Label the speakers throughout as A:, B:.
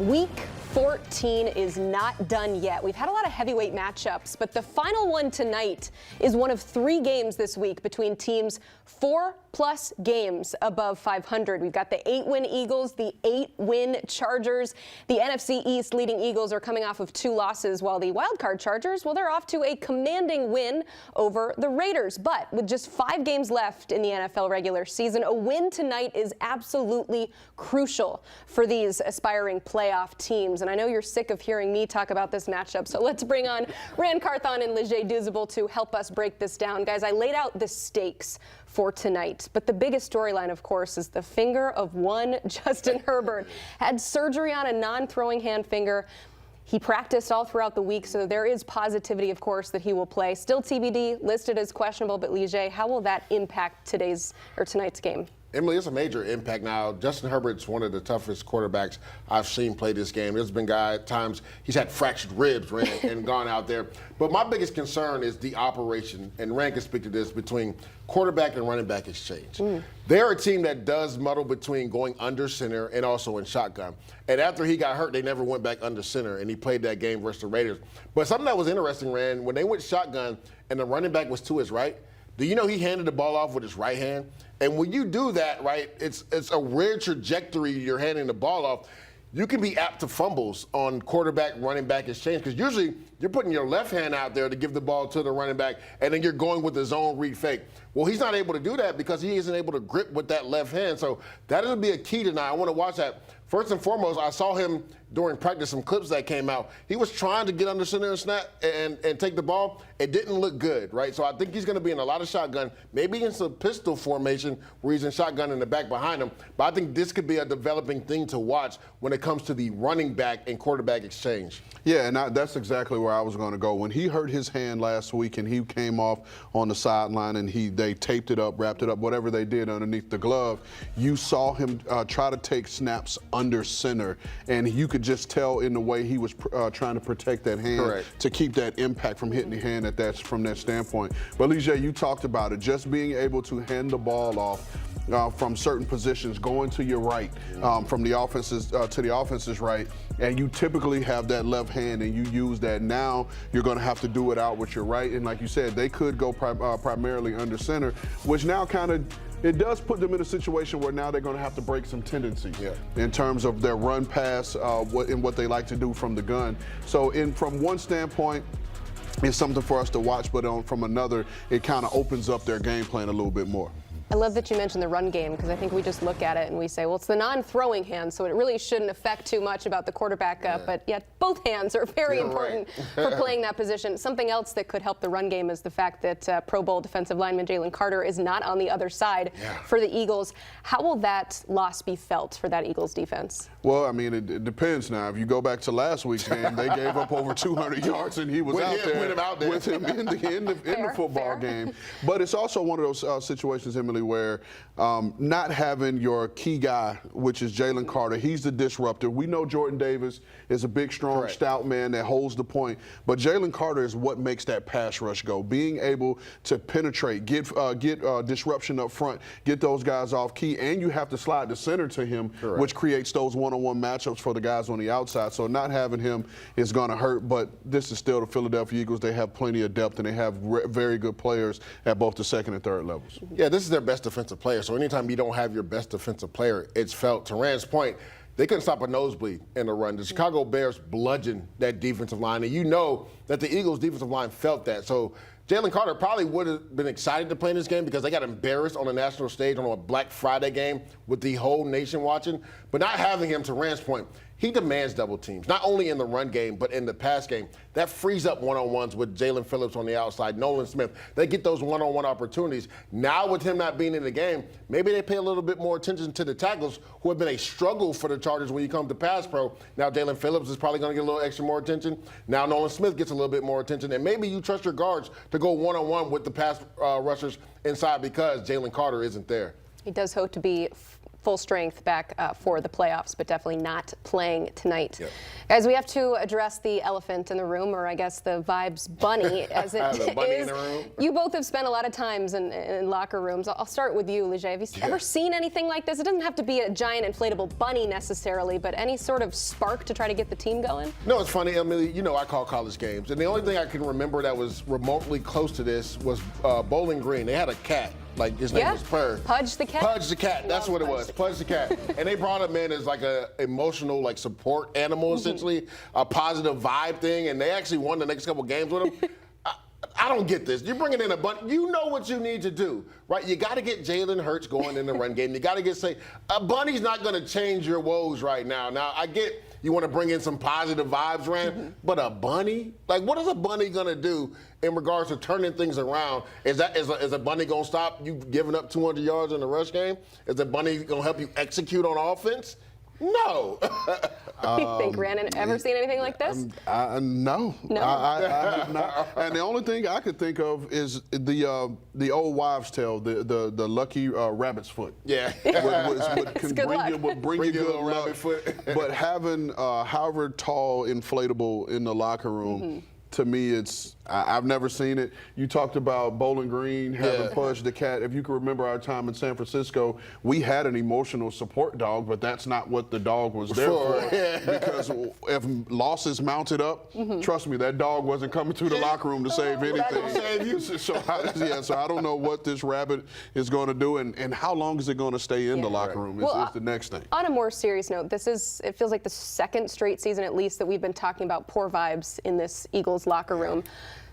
A: Week 14 is not done yet. We've had a lot of heavyweight matchups, but the final one tonight is one of 3 games this week between teams 4+ games above 500. We've got the 8-win Eagles, the 8-win Chargers. The NFC East leading Eagles are coming off of 2 losses, while the wildcard Chargers, well, they're off to a commanding win over the Raiders. But with just 5 games left in the NFL regular season, a win tonight is absolutely crucial for these aspiring playoff teams. And I know you're sick of hearing me talk about this matchup, so let's bring on Carthon and Leger Douzable to help us break this down. Guys, I laid out the stakes for tonight, but the biggest storyline, of course, is the finger of one Justin Herbert. Had surgery on a non-throwing hand finger. He practiced all throughout the week, so there is positivity, of course, that he will play. Still TBD, listed as questionable, but Leger, how will that impact tonight's game?
B: Emily, it's a major impact. Now, Justin Herbert's one of the toughest quarterbacks I've seen play this game. There's been times he's had fractured ribs, and gone out there. But my biggest concern is the operation, and Rand can speak to this, between quarterback and running back exchange. They're a team that does muddle between going under center and also in shotgun. And after he got hurt, they never went back under center, and he played that game versus the Raiders. But something that was interesting, Rand, when they went shotgun and the running back was to his right, do you know he handed the ball off with his right hand? And when you do that, right, it's a weird trajectory you're handing the ball off. You can be apt to fumbles on quarterback, running back exchange, because usually you're putting your left hand out there to give the ball to the running back, and then you're going with the zone read fake. Well, he's not able to do that because he isn't able to grip with that left hand. So that'll be a key tonight. I want to watch that. First and foremost, I saw him during practice, some clips that came out. He was trying to get under center and snap and take the ball. It didn't look good, right? So I think he's going to be in a lot of shotgun, maybe in some pistol formation where he's in shotgun in the back behind him. But I think this could be a developing thing to watch when it comes to the running back and quarterback exchange.
C: Yeah, and that's exactly where I was going to go. When he hurt his hand last week and he came off on the sideline and they taped it up, wrapped it up, whatever they did underneath the glove, you saw him try to take snaps under center, and you could just tell in the way he was trying to protect that hand to keep that impact from hitting the hand from that standpoint. But Leger, you talked about it, just being able to hand the ball off from certain positions, going to your right, from the offenses to the offense's right, and you typically have that left hand and you use that. Now you're going to have to do it out with your right, and like you said, they could go primarily under center, which now it does put them in a situation where now they're going to have to break some tendencies in terms of their run pass and what they like to do from the gun. So from one standpoint, it's something for us to watch, but from another, it kind of opens up their game plan a little bit more.
A: I love that you mentioned the run game, because I think we just look at it and we say, well, it's the non-throwing hand, so it really shouldn't affect too much about the quarterback. But yet both hands are very important for playing that position. Something else that could help the run game is the fact that Pro Bowl defensive lineman Jalen Carter is not on the other side for the Eagles. How will that loss be felt for that Eagles defense?
C: Well, I mean, it depends now. If you go back to last week's game, they gave up over 200 yards, and he was out there with him in the football game. But it's also one of those situations, Emily, where not having your key guy, which is Jalen Carter, he's the disruptor. We know Jordan Davis is a big, strong, stout man that holds the point, but Jalen Carter is what makes that pass rush go. Being able to penetrate, get disruption up front, get those guys off key, and you have to slide the center to him, which creates those one-on-one matchups for the guys on the outside. So not having him is going to hurt, but this is still the Philadelphia Eagles. They have plenty of depth, and they have very good players at both the second and third levels.
B: Yeah, this is their best defensive player. So anytime you don't have your best defensive player, it's felt. To Rand's point, they couldn't stop a nosebleed in the run. The Chicago Bears bludgeoned that defensive line, and you know that the Eagles' defensive line felt that. So Jalen Carter probably would have been excited to play in this game because they got embarrassed on the national stage on a Black Friday game with the whole nation watching. But not having him, to Rand's point, he demands double teams, not only in the run game, but in the pass game. That frees up one-on-ones with Jalen Phillips on the outside, Nolan Smith. They get those one-on-one opportunities. Now with him not being in the game, maybe they pay a little bit more attention to the tackles, who have been a struggle for the Chargers when you come to pass pro. Now Jalen Phillips is probably going to get a little extra more attention. Now Nolan Smith gets a little bit more attention. And maybe you trust your guards to go one-on-one with the pass rushers inside because Jalen Carter isn't there.
A: He does hope to be full strength back for the playoffs, but definitely not playing tonight. Guys, we have to address the elephant in the room, or I guess the vibes bunny, as it
B: The bunny
A: is.
B: in the room.
A: You both have spent a lot of times in locker rooms. I'll start with you, Leger. Have you ever seen anything like this? It doesn't have to be a giant inflatable bunny necessarily, but any sort of spark to try to get the team going?
B: No, it's funny, Emily. You know I call college games, and the only thing I can remember that was remotely close to this was Bowling Green. They had a cat. Like his name was Purr.
A: Pudge the cat?
B: Pudge the cat. That's what it was. Pudge the cat. And they brought him in as like a emotional like support animal, essentially, a positive vibe thing. And they actually won the next couple games with him. I don't get this. You're bringing in a bunny. You know what you need to do, right? You got to get Jalen Hurts going in the run game. You got to get a bunny's not going to change your woes right now. Now I get you want to bring in some positive vibes, Rand, but a bunny? Like, what is a bunny going to do in regards to turning things around? Is a bunny going to stop you giving up 200 yards in the rush game? Is a bunny going to help you execute on offense? No.
A: You think Rand ever seen anything like this?
C: No. I have not. And the only thing I could think of is the old wives' tale, the lucky rabbit's foot.
B: Yeah.
C: Would bring you good luck.
B: Rabbit foot.
C: But having however tall inflatable in the locker room, to me, I've never seen it. You talked about Bowling Green having Pudge the cat. If you can remember our time in San Francisco, we had an emotional support dog, but that's not what the dog was there for. Because if losses mounted up, trust me, that dog wasn't coming to the locker room to save anything. So I don't know what this rabbit is going to do, and how long is it going to stay in the locker room is the next thing.
A: On a more serious note, it feels like the second straight season at least that we've been talking about poor vibes in this Eagles locker room.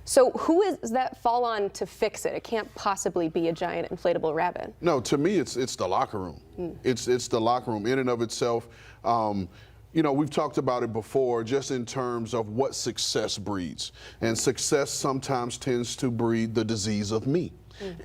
A: So who is that fall on to fix it? It can't possibly be a giant inflatable rabbit.
C: No, to me, it's the locker room. It's the locker room in and of itself. You know, we've talked about it before just in terms of what success breeds. And success sometimes tends to breed the disease of me.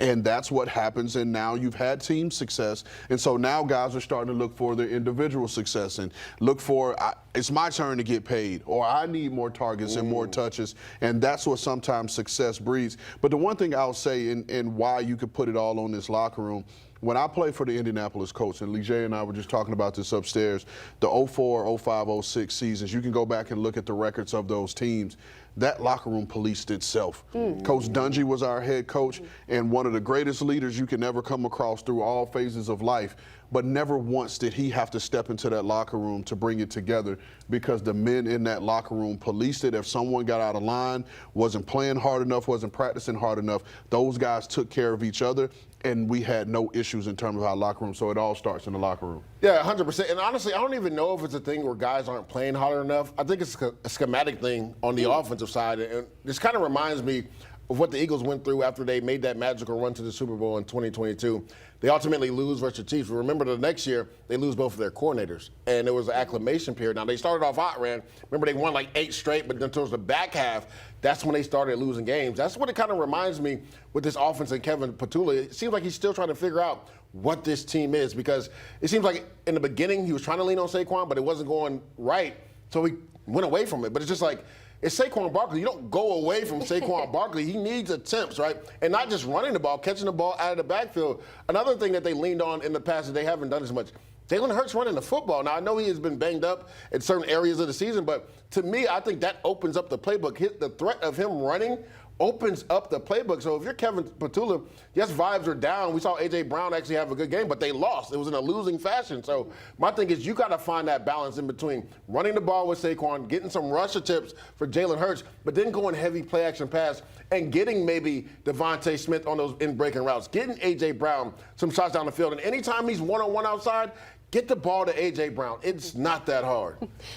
C: And that's what happens, and now you've had team success, and so now guys are starting to look for their individual success and look for, it's my turn to get paid, or I need more targets and more touches, and that's what sometimes success breeds. But the one thing I'll say, and why you could put it all on this locker room, when I played for the Indianapolis Colts, and Leger and I were just talking about this upstairs, the 04, 05, 06 seasons, you can go back and look at the records of those teams. That locker room policed itself. Coach Dungy was our head coach, and one of the greatest leaders you can ever come across through all phases of life. But never once did he have to step into that locker room to bring it together, because the men in that locker room policed it. If someone got out of line, wasn't playing hard enough, wasn't practicing hard enough, those guys took care of each other, and we had no issues in terms of our locker room. So it all starts in the locker room.
B: Yeah, 100%. And honestly, I don't even know if it's a thing where guys aren't playing hard enough. I think it's a schematic thing on the offensive side. And this kind of reminds me of what the Eagles went through after they made that magical run to the Super Bowl in 2022. They ultimately lose versus the Chiefs. Remember, the next year, they lose both of their coordinators. And there was an acclimation period. Now, they started off hot, Rand. Remember, they won like 8 straight, but then towards the back half, that's when they started losing games. That's what it kind of reminds me with this offense and Kevin Petula. It seems like he's still trying to figure out what this team is, because it seems like in the beginning he was trying to lean on Saquon, but it wasn't going right, so he went away from it. But it's just like, it's Saquon Barkley. You don't go away from Saquon Barkley. He needs attempts, right? And not just running the ball, catching the ball out of the backfield. Another thing that they leaned on in the past that they haven't done as much, Jalen Hurts running the football. Now, I know he has been banged up in certain areas of the season, but to me, I think that opens up the playbook. The threat of him running opens up the playbook. So if you're Kevin Petula, yes, vibes are down. We saw A.J. Brown actually have a good game, but they lost. It was in a losing fashion. So my thing is, you got to find that balance in between running the ball with Saquon, getting some rusher tips for Jalen Hurts, but then going heavy play action pass and getting maybe Devontae Smith on those in-breaking routes, getting A.J. Brown some shots down the field. And anytime he's one-on-one outside, get the ball to A.J. Brown. It's not that hard.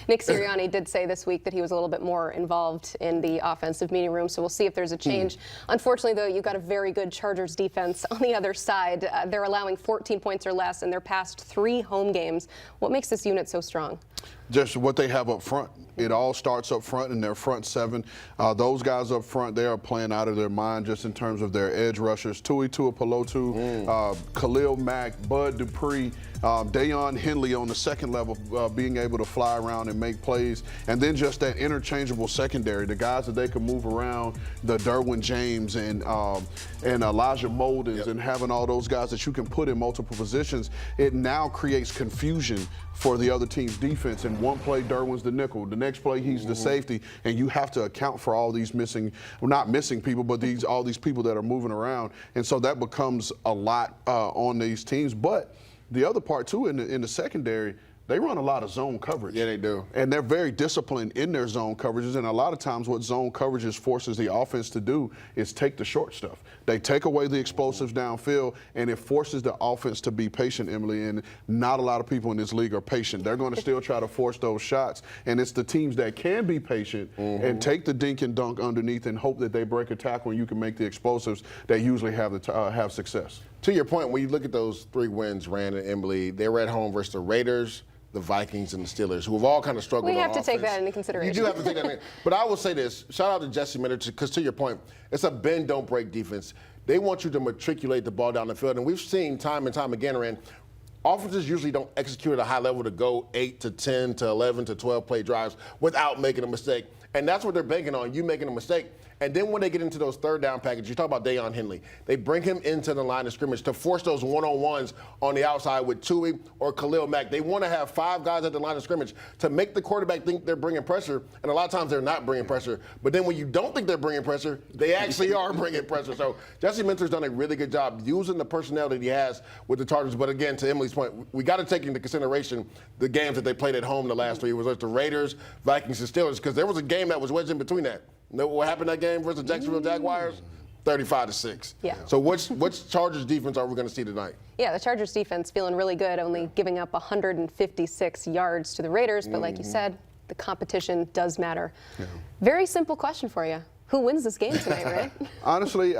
A: Nick Sirianni did say this week that he was a little bit more involved in the offensive meeting room, so we'll see if there's a change. Unfortunately, though, you've got a very good Chargers defense on the other side. They're allowing 14 points or less in their past 3 home games. What makes this unit so strong?
C: Just what they have up front. It all starts up front in their front 7. Those guys up front, they are playing out of their mind just in terms of their edge rushers. Tui Tuipulotu, Khalil Mack, Bud Dupree, Dayon Henley on the second level, being able to fly around and make plays. And then just that interchangeable secondary, the guys that they can move around, the Derwin James and Elijah Moldens, and having all those guys that you can put in multiple positions, it now creates confusion for the other team's defense. And one play, Derwin's the nickel. The next play, he's the safety. And you have to account for all these missing, well, not missing people, but all these people that are moving around. And so that becomes a lot on these teams. But the other part, too, in the secondary, they run a lot of zone coverage.
B: Yeah, they do.
C: And they're very disciplined in their zone coverages. And a lot of times what zone coverages forces the offense to do is take the short stuff. They take away the explosives downfield, and it forces the offense to be patient, Emily. And not a lot of people in this league are patient. They're going to still try to force those shots. And it's the teams that can be patient and take the dink and dunk underneath and hope that they break a tackle and you can make the explosives that usually have success.
B: To your point, when you look at those 3 wins, Rand and Emily, they were at home versus the Raiders, the Vikings, and the Steelers, who have all kind of struggled on offense.
A: We have to take that into consideration.
B: You do have to take that into But I will say this. Shout out to Jesse Minter, because to your point, it's a bend, don't break defense. They want you to matriculate the ball down the field. And we've seen time and time again, Rand, offenses usually don't execute at a high level to go 8 to 10 to 11 to 12 play drives without making a mistake. And that's what they're banking on, you making a mistake. And then when they get into those third down packages, you talk about Deion Henley, they bring him into the line of scrimmage to force those one-on-ones on the outside with Tui or Khalil Mack. They want to have 5 guys at the line of scrimmage to make the quarterback think they're bringing pressure, and a lot of times they're not bringing pressure. But then when you don't think they're bringing pressure, they actually are bringing pressure. So Jesse Minter's done a really good job using the personnel that he has with the Chargers. But again, to Emily's point, we got to take into consideration the games that they played at home the last 3 years, the Raiders, Vikings, and Steelers, because there was a game that was wedged in between that. Know what happened that game versus the Jacksonville Jaguars? 35-6.
A: Yeah.
B: So which Chargers defense are we going to see tonight?
A: Yeah, the Chargers defense feeling really good, only giving up 156 yards to the Raiders. But like you said, the competition does matter. Yeah. Very simple question for you. Who wins this game tonight, Rand?
C: Honestly,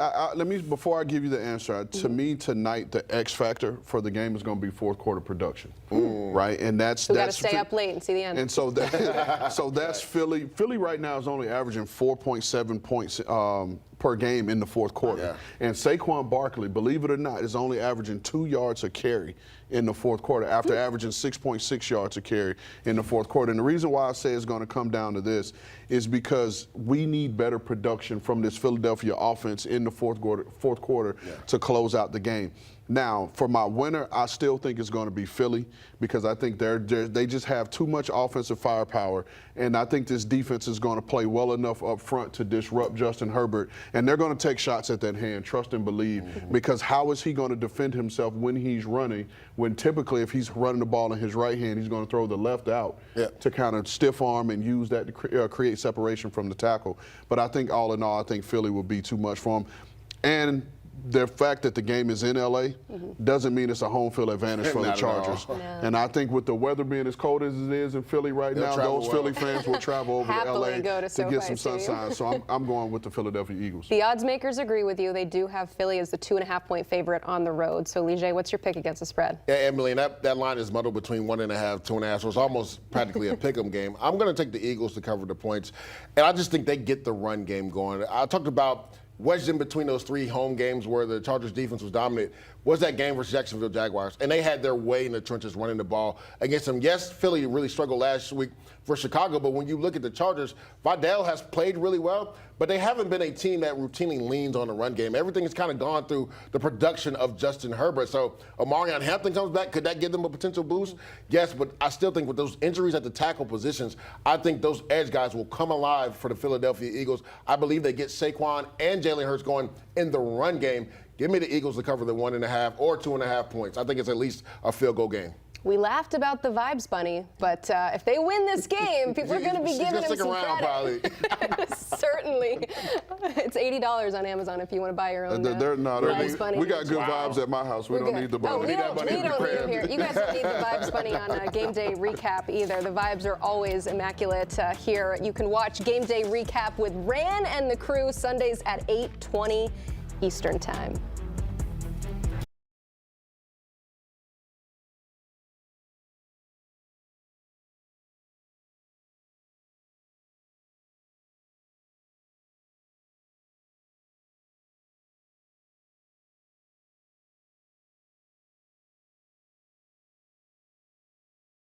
C: before I give you the answer, to me tonight, the X factor for the game is going to be fourth quarter production, right? And that's
A: we got to stay up late and see the end.
C: And so that's Philly. Philly right now is only averaging 4.7 points per game in the fourth quarter. Yeah. And Saquon Barkley, believe it or not, is only averaging 2 yards a carry in the fourth quarter after averaging 6.6 yards a carry in the fourth quarter. And the reason why I say it's going to come down to this is because we need better production from this Philadelphia offense in the fourth quarter to close out the game. Now, for my winner, I still think it's going to be Philly because I think they just have too much offensive firepower, and I think this defense is going to play well enough up front to disrupt Justin Herbert, and they're going to take shots at that hand, trust and believe, because how is he going to defend himself when he's running, when typically if he's running the ball in his right hand, he's going to throw the left out to kind of stiff arm and use that to create separation from the tackle. But I think all in all, I think Philly will be too much for him. And the fact that the game is in L.A. doesn't mean it's a home field advantage for the Chargers. No. And I think with the weather being as cold as it is in Philly right now, those Philly fans will travel over to L.A. to get some sunshine. So I'm going with the Philadelphia Eagles.
A: The odds makers agree with you. They do have Philly as the 2.5-point favorite on the road. So, Leger, what's your pick against the spread?
B: Yeah, Emily, and that line is muddled between 1.5, 2.5, so it's almost practically a pick 'em game. I'm going to take the Eagles to cover the points, and I just think they get the run game going. I talked about wedged in between those 3 home games where the Chargers defense was dominant was that game versus Jacksonville Jaguars. And they had their way in the trenches running the ball against them. Yes, Philly really struggled last week for Chicago, but when you look at the Chargers, Vidal has played really well, but they haven't been a team that routinely leans on the run game. Everything has kind of gone through the production of Justin Herbert. So Omarion Hampton comes back. Could that give them a potential boost? Yes, but I still think with those injuries at the tackle positions, I think those edge guys will come alive for the Philadelphia Eagles. I believe they get Saquon and Jalen Hurts going in the run game. Give me the Eagles to cover the 1.5 or 2.5 points. I think it's at least a field goal game.
A: We laughed about the Vibes Bunny, but if they win this game, people are going to be giving him some credit. Certainly. It's $80 on Amazon if you want to buy your own Vibes Bunny.
C: We got good vibes at my house. We don't need the bunny.
A: We don't need them here. You guys don't need the Vibes Bunny on Game Day Recap either. The vibes are always immaculate here. You can watch Game Day Recap with Ran and the crew Sundays at 8:20 Eastern Time.